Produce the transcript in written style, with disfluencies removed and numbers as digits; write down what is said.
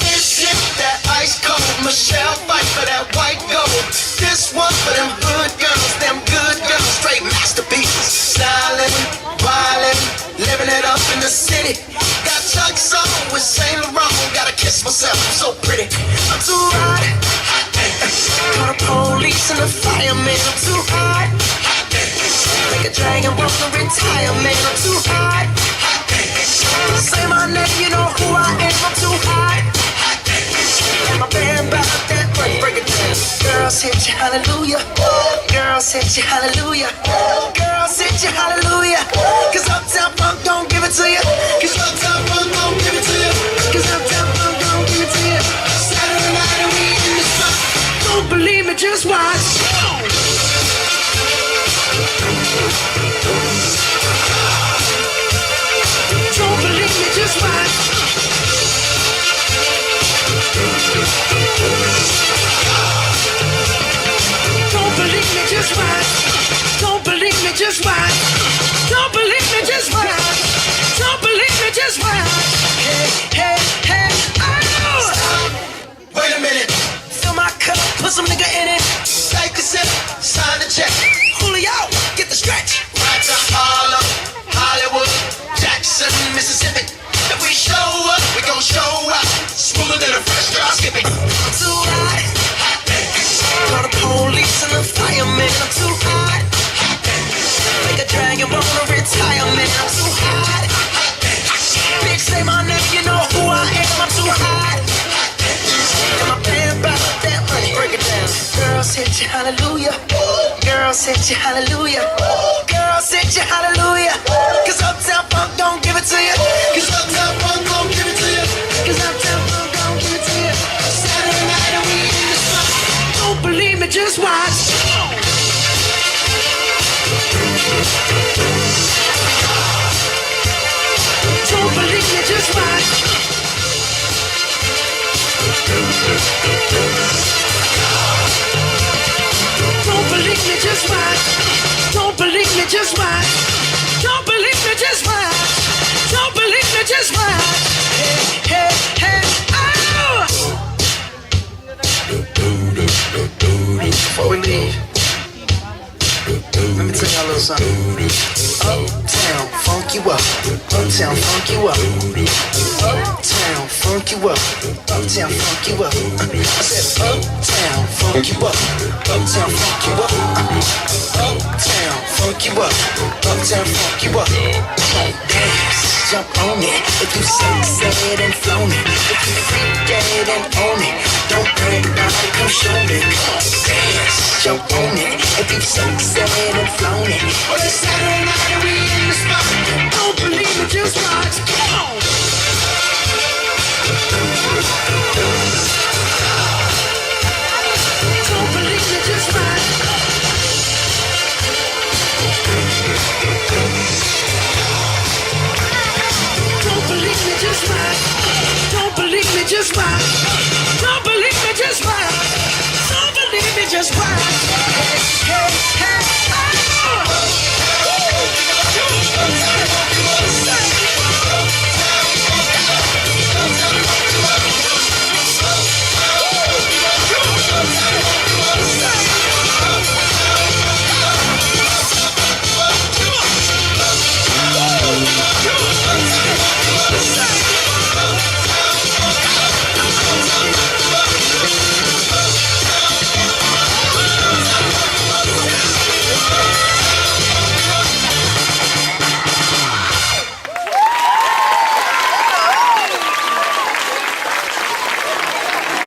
This is that ice cold Michelle fight for that white gold. This one for them good girls, straight masterpieces. Styling, wildin', living it up in the city. Got Chuck's on with Saint Laurent. Gotta kiss myself, I'm so pretty. I'm too hot. Call the police and the fireman. I'm too hot. Like a dragon walking retirement. I'm too hot. Say my name, you know who I am. I'm too hot. And my band about that money, break it down. Girls hit you, hallelujah. Girls hit you, hallelujah. Girls hit you, hallelujah. Cause Uptown Funk don't give it to you. Cause Uptown Funk don't give it to you. Cause Uptown Funk don't give it to you. Saturday night and we in the spot. Don't believe me, just watch. Don't believe me, just watch. Don't believe me, just watch. Don't believe me, just watch. Don't believe me, just watch. Don't believe me, just watch. Hey, hey, hey, oh! Wait a minute. Fill my cup, put some nigga in it. Take a sip, sign the check. Julio, get the stretch. Right to Harlem, Hollywood, Jackson, Mississippi. If we show up, we gon' show up. Smoother than a fresh drop skipping. I'm too hot. Call the police and the fireman. I'm too hot. Like a dragon born to retirement. I'm too hot. Bitch, say my name, you know who I am. I'm too hot. And my band about that money, break it down. Girls hit you, hallelujah. Girls hit you, hallelujah. Girls hit you, hallelujah. Cause Uptown Funk don't give it to you. Cause Uptown Funk don't give it to you. Cause Uptown Funk don't give it to you. Saturday night and we in the spot. Don't believe me, just watch. Don't believe me, just watch. Don't believe me, just watch. Don't believe me, just watch. Don't believe me, just watch. Don't believe me, just watch. Hey, hey, hey, oh! Before we leave, let me tell y'all a little something. Uptown, funk you up. Uptown, funk you up. Uptown, funk you up. Uptown, funk you up. I said uptown, funk you up. Uptown, funk you up. Uptown, funk you up. Uptown, funk you up. Dance, jump on it. If you sunset and flown it. If you freak dead and own it. Don't brag about it, come show me. Dance, jump on it. If you sunset and flown it. Well, it's Saturday night and we in the spot. Don't believe me, just watch. Come on. Don't believe me, just watch. Don't believe me, just watch. Don't believe me, just watch.